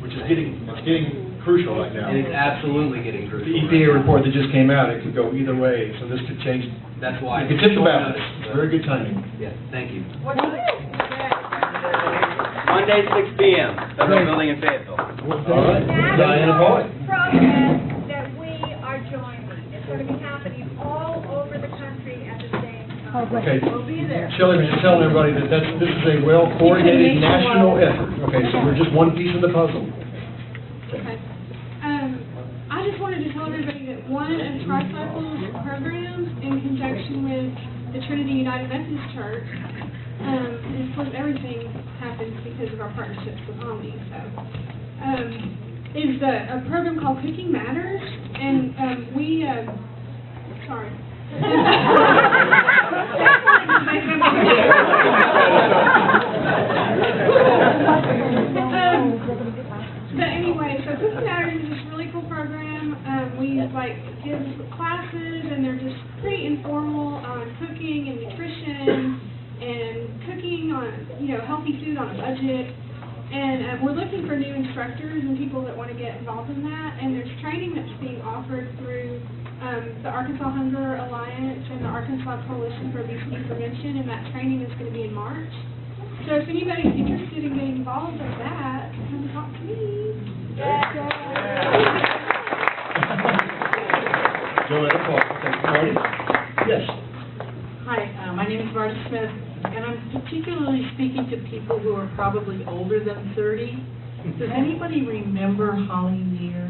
S1: Which is getting crucial right now.
S9: It is absolutely getting
S1: The
S9: crucial.
S1: EPA report that just came out, it could go either way, so this could change.
S9: That's why.
S1: It could tip the balance. It's very good timing.
S9: Yeah, thank you.
S10: Monday,
S9: 6 p.m. Federal Building in Fayetteville.
S1: All right. Diana Boyd.
S11: Protest that we are joining. It's going to be happening all over the country at the same time.
S1: Okay.
S11: We'll be there.
S1: Shelley was just telling everybody that this is a well-coordinated national effort. Okay, so we're just one piece of the puzzle.
S12: Okay. I just wanted to tell everybody that one of Tricycle's programs, in conjunction with the Trinity United Methodist Church, and of course everything happens because of our partnerships with OMNI, so, is a program called Cooking Matters, and sorry. But anyway, so Cooking Matters is this really cool program. We give classes, and they're just pretty informal on cooking and nutrition and cooking on healthy food on a budget. And we're looking for new instructors and people that want to get involved in that. And there's training that's being offered through the Arkansas Hunger Alliance and the Arkansas Coalition for Obesity Prevention, and that training is going to be in March. So if anybody's interested in getting involved with that, come talk to me.
S1: Joanna Paul. Okay, Marty? Yes.
S13: Hi, my name is Marty Smith, and I'm particularly speaking to people who are probably older than 30. Does anybody remember Holly Near?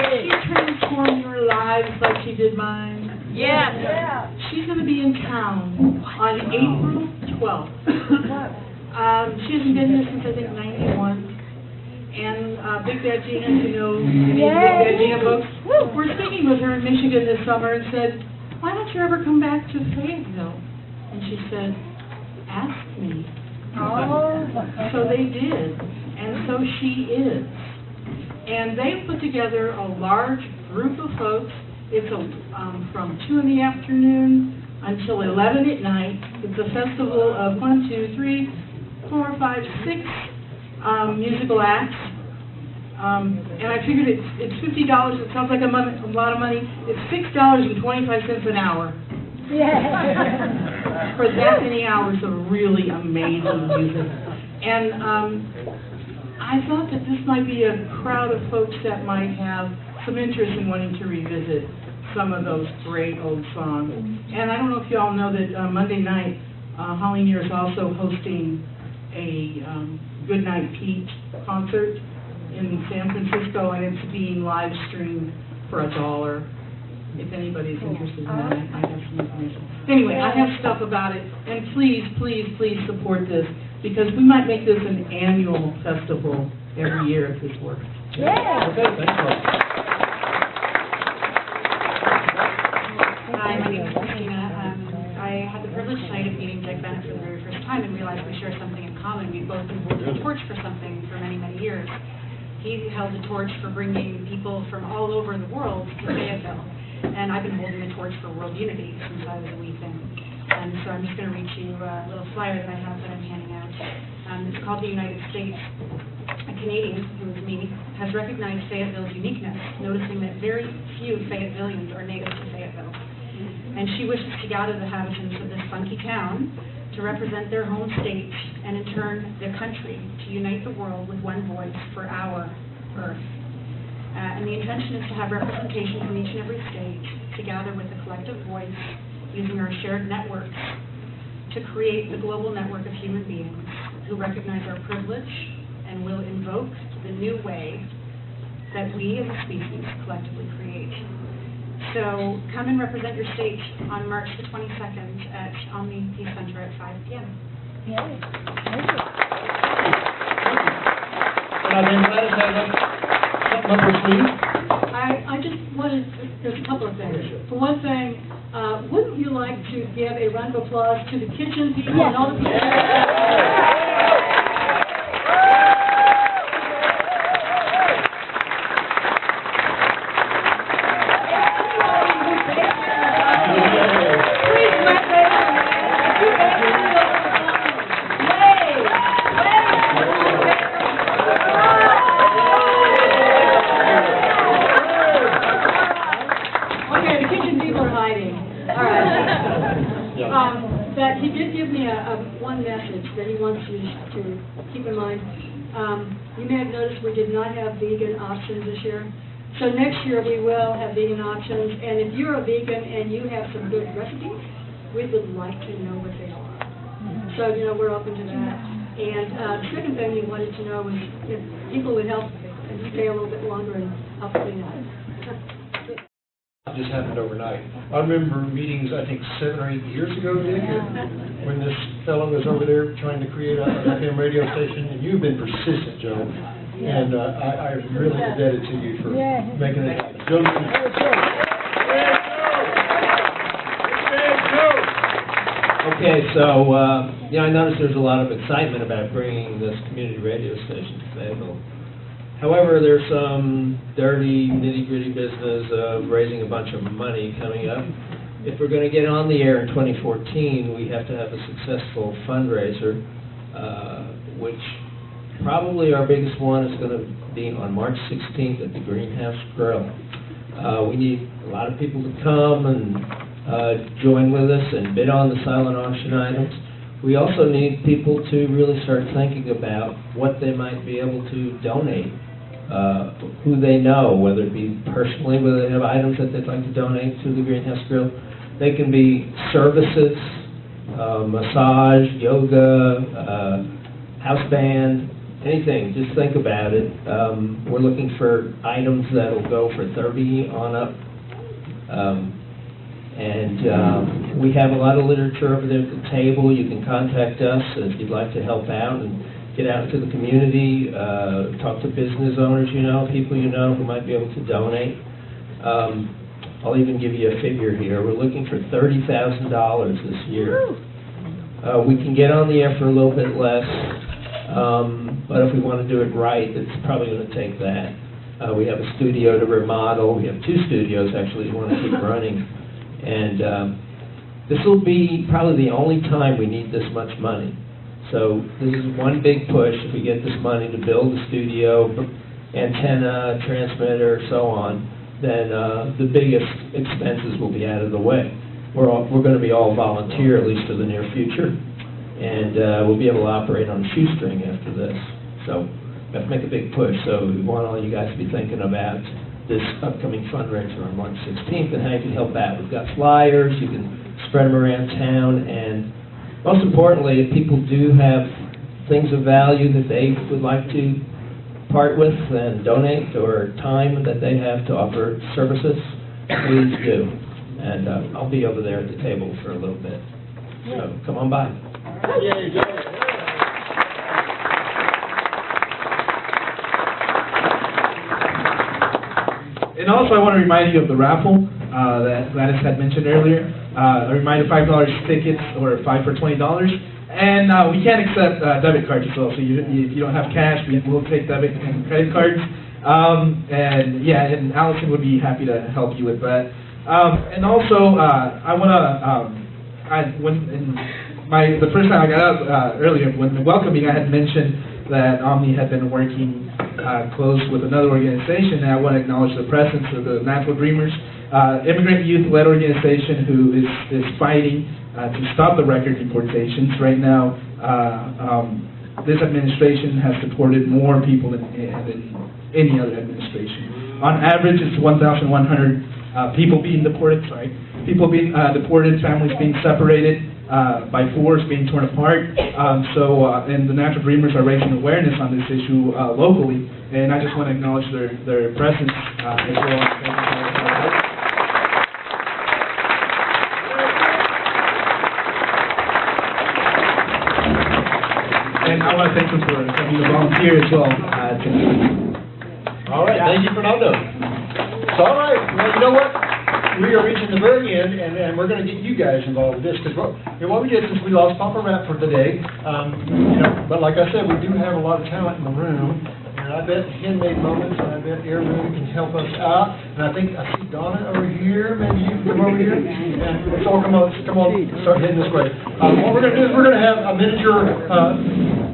S13: She transformed your lives like she did mine.
S10: Yes.
S13: She's going to be in town on April 12th. She hasn't been here since, I think, 91. And Big Bad Gina, you know, Big Bad Gina books. We're speaking with her in Michigan this summer and said, why don't you ever come back to Fayetteville? And she said, ask me. So they did, and so she is. And they've put together a large group of folks. It's from 2 in the afternoon until 11 at night. It's a festival of 1, 2, 3, 4, 5, 6 musical acts. And I figured it's $50. It sounds like a lot of money. It's $6.25 an hour. For that many hours of really amazing music. And I thought that this might be a crowd of folks that might have some interest in wanting to revisit some of those great old songs. And I don't know if you all know that Monday night, Holly Near is also hosting a Goodnight Pete concert in San Francisco, and it's being live streamed for $1. If anybody's interested in that, I have some information. Anyway, I have stuff about it, and please, please, please support this, because we might make this an annual festival every year if this works.
S1: Okay, thanks, Marty.
S14: Hi, my name is Christina. I had the privilege tonight of meeting Jack Bennett for the very first time and realized we share something in common. We've both been holding the torch for something for many, many years. He held the torch for bringing people from all over the world to Fayetteville. And I've been holding the torch for world unity since I was a wee thing. And so I'm just going to read you a little flyer that I have that I'm handing out. It's called The United States. A Canadian, who is me, has recognized Fayetteville's uniqueness, noticing that very few Fayettevilleans are native to Fayetteville. And she wishes to gather the inhabitants of this funky town to represent their home state and in turn their country, to unite the world with one voice for our Earth. And the intention is to have representation from each and every state to gather with a collective voice using our shared networks to create the global network of human beings who recognize our privilege and will invoke the new way that we as a species collectively create. So come and represent your state on March the 22nd at OMNI Center at 5 p.m.
S1: Then Gladys has something up her sleeve.
S6: I just wanted, there's a couple of things. For one thing, wouldn't you like to give a round of applause to the kitchen people and all the people? That he did give me one message that he wants you to keep in mind. You may have noticed we did not have vegan options this year. So next year we will have vegan options. And if you're a vegan and you have some good recipes, we would like to know what they are. So, we're open to that. And the second thing we wanted to know was if people would help and stay a little bit longer and help clean up.
S1: It just happened overnight. I remember meetings, I think, 7 or 8 years ago, Dick, when this fellow was over there trying to create an FM radio station, and you've been persistent, Joe. And I'm really indebted to you for making it happen. Joe.
S15: Okay, so, I noticed there's a lot of excitement about bringing this community radio station to Fayetteville. However, there's some dirty, nitty-gritty business of raising a bunch of money coming up. If we're going to get on the air in 2014, we have to have a successful fundraiser, which probably our biggest one is going to be on March 16th at the Greenhouse Grill. We need a lot of people to come and join with us and bid on the silent auction items. we also need people to really start thinking about what they might be able to donate, who they know, whether it be personally, whether they have items that they'd like to donate to the Greenhouse Grill. They can be services, massage, yoga, house band, anything. Just think about it. We're looking for items that'll go for $30 on up. We have a lot of literature over there at the table. You can contact us if you'd like to help out and get out into the community, talk to business owners you know, people you know who might be able to donate. I'll even give you a figure here. We're looking for $30,000 this year. We can get on the air for a little bit less, but if we want to do it right, it's probably going to take that. We have a studio to remodel. We have 2 studios, actually, we want to keep running. And this will be probably the only time we need this much money. So this is one big push. If we get this money to build a studio, antenna, transmitter, so on, then the biggest expenses will be out of the way. We're going to be all volunteer, at least for the near future, and we'll be able to operate on a shoestring after this. So we have to make a big push. So we want all you guys to be thinking about this upcoming fundraiser on March 16th and how you can help out. We've got flyers. You can spread them around town, and most importantly, if people do have things of value that they would like to part with and donate, or time that they have to offer services, please do. And I'll be over there at the table for a little bit. So come on by.
S3: And also, I want to remind you of the raffle that Gladys had mentioned earlier. A reminder, $5 tickets, or 5 for $20. And we can't accept debit cards as well, so if you don't have cash, we will take debit and credit cards. And Allison would be happy to help you with that. And also, I want to, the first time I got up earlier, when welcoming, I had mentioned that OMNI had been working close with another organization, and I want to acknowledge the presence of the Natural Dreamers, immigrant youth-led organization who is fighting to stop the record deportations. Right now, this administration has deported more people than any other administration. On average, it's 1,100 people being deported, people being deported, families being separated, by force, being torn apart. And the Natural Dreamers are raising awareness on this issue locally, and I just want to acknowledge their presence as well. And I want to thank them for being a volunteer as well.
S1: All right, thank you, Fernando. So, all right, well, you know what? We are reaching the very end, and we're going to get you guys involved with this, because what we did is we lost Papa Rat for today. But like I said, we do have a lot of talent in the room, and I bet Handmade Moments and I bet Aubrey can help us out. And I think I see Donna over here. Maybe you can come over here. And let's all come on, start heading this way. What we're going to do is we're going to have a miniature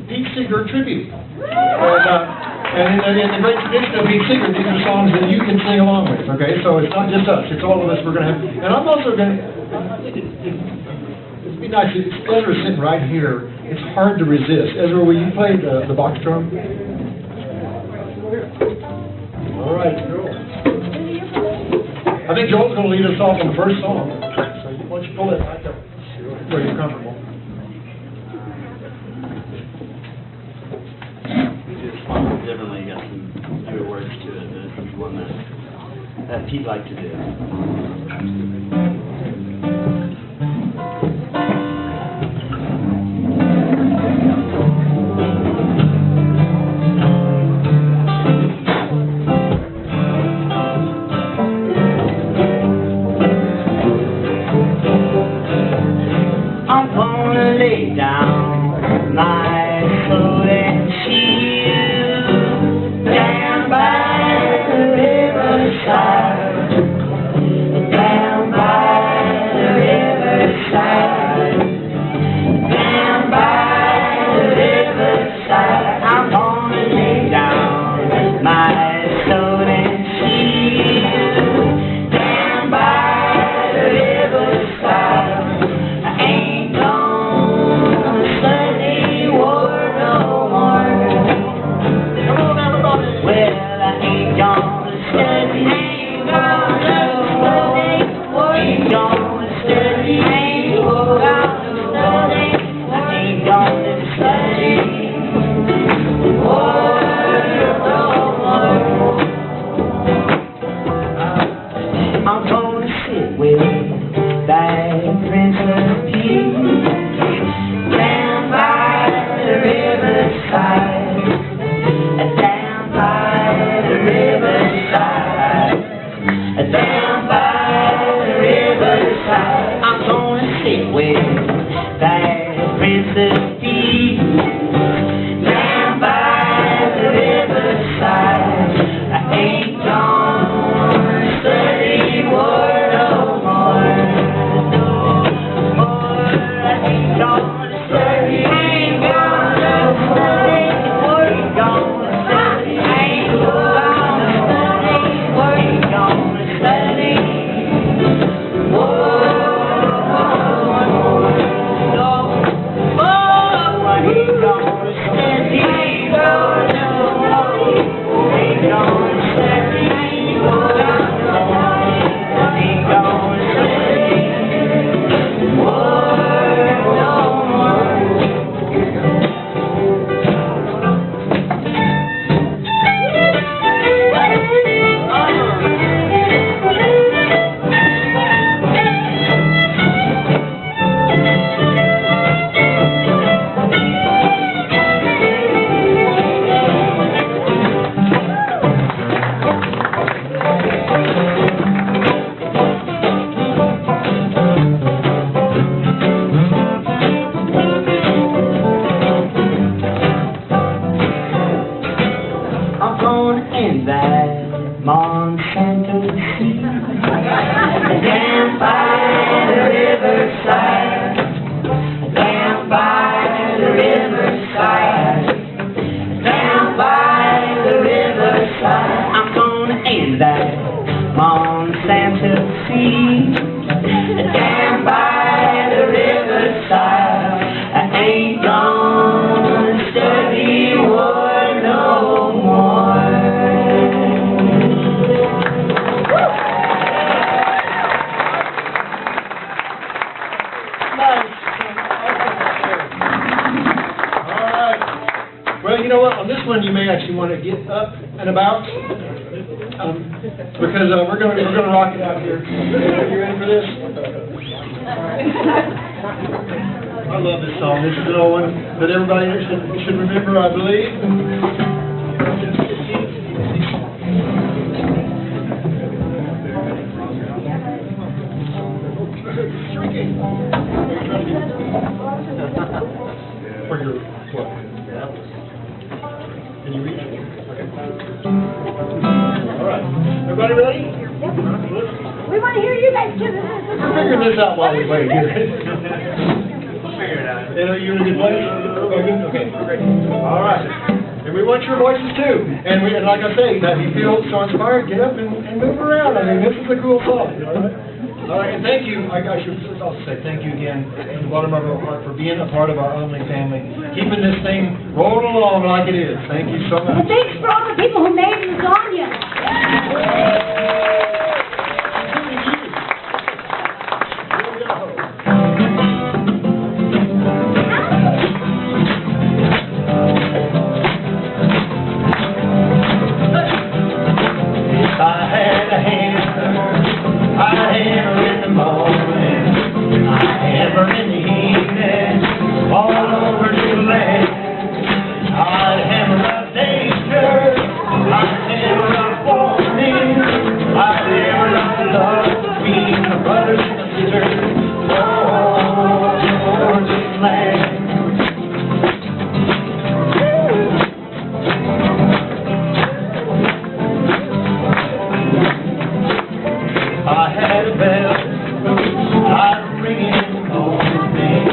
S1: Pete Seeger tribute. And in the great tradition of Pete Seeger, these are songs that you can sing along with, okay? So it's not just us, it's all of us we're going to have. And I'm also going to, it'd be nice if Ezra's sitting right here. It's hard to resist. Ezra, will you play the box drum? All right, Joel. I think Joel's going to lead us off on the first song. So why don't you pull it right there where you're comfortable.
S4: Differently, you got some newer words to it, but it's one that Pete liked to do.
S16: I'm gonna lay down my coat and shoes down by the riverside, down by with that Prince of Peace. Down by the riverside, down by the riverside, down by the riverside. I'm gonna sit with that Prince of Peace. Down by the riverside, I ain't gonna study war no more. I ain't gonna study, ain't gonna study war. Ain't gonna study, ain't gonna study war. Ain't gonna study war. Monsanto Sea, down by the riverside, down by the riverside, down by the riverside. I'm gonna end that Monsanto Sea, down by the riverside. I ain't gonna study war no more.
S1: Well, you know what, on this one you may actually want to get up and about, because we're gonna rock it out here. You ready for this? I love this song. This is an old one that everybody should remember, I believe. For your what? Can you reach? Okay. All right. Everybody ready?
S11: We want to hear you guys too.
S1: We're figuring this out while we wait here.
S7: We'll figure it out.
S1: Are you in a good place? Okay. Great. All right. And we want your voices too. And like I say, if you feel so inspired, get up and move around. I mean, this is a cool song. All right. All right, and thank you. I should also say thank you again from the bottom of our heart for being a part of our OMNI family, keeping this thing rolling along like it is. Thank you so much.
S11: And thanks for all the people who made lasagna.
S16: If I had a hammer, I'd hammer in the morning, I'd hammer in the evening, all over the land. I'd hammer up danger, I'd hammer up warning, I'd hammer up love between the brothers and the sisters, all over this land. I had a bell, I'd ring it in the morning,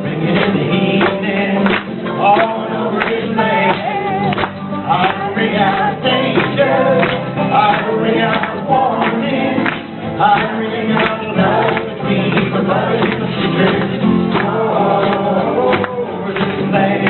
S16: ring it in the evening, all over this land. I'd ring out danger, I'd ring out warning, I'd ring out love between the brothers and the sisters, all over this land.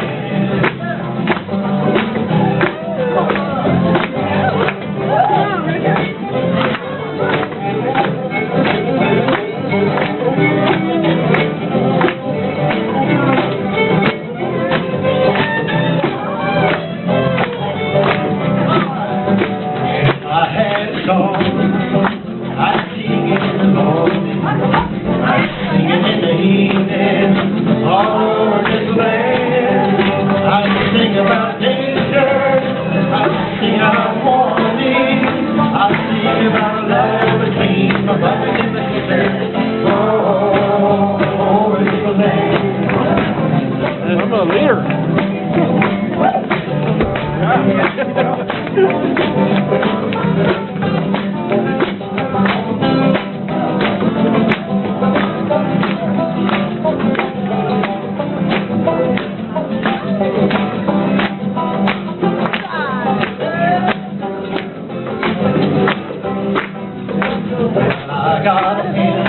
S16: got a hen,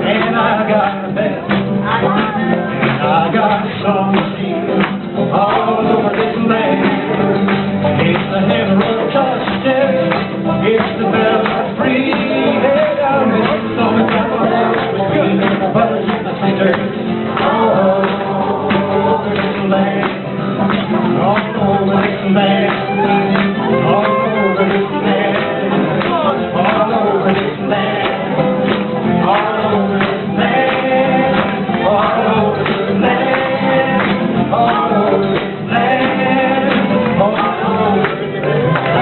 S16: and I got a bell, and I got a song machine all over this land. It's the hen roll touchdown, it's the bell free. Hey, I'm missing on the top of the green, the butters in the center, all over this land, all over this land, all over this land, all over this land, all over this land, all over this land, all over this land, all over this land.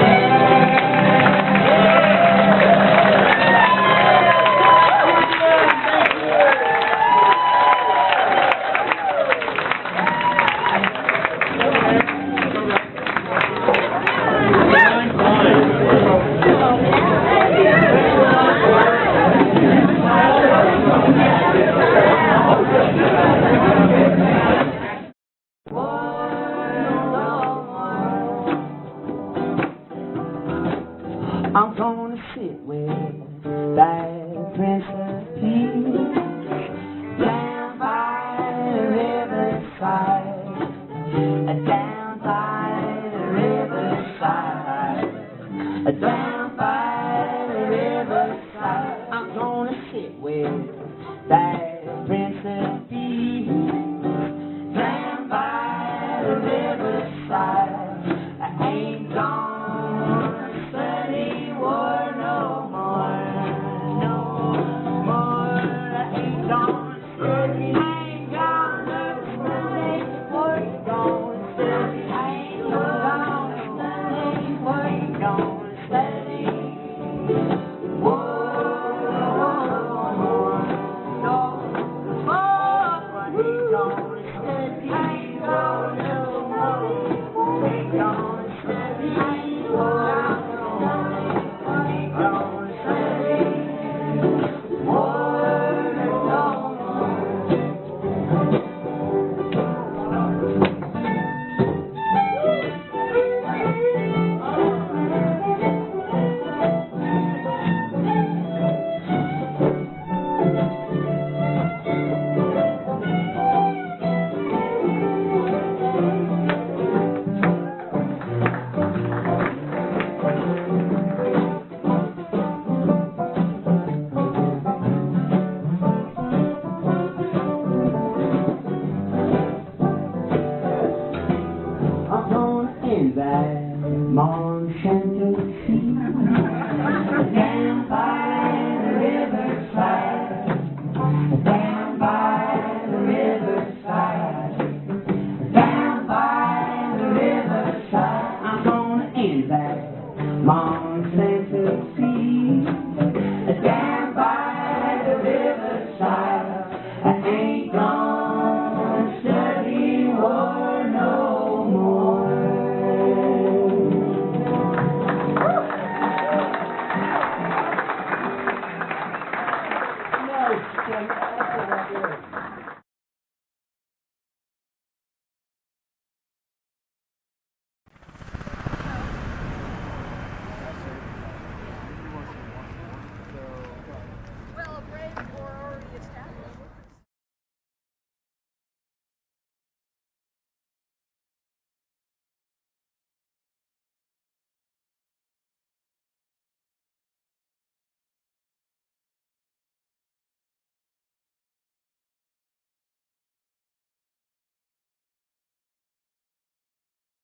S17: I'm gonna sit with that Princess Peach down by the riverside, down by the riverside, down by the riverside. I'm gonna sit with that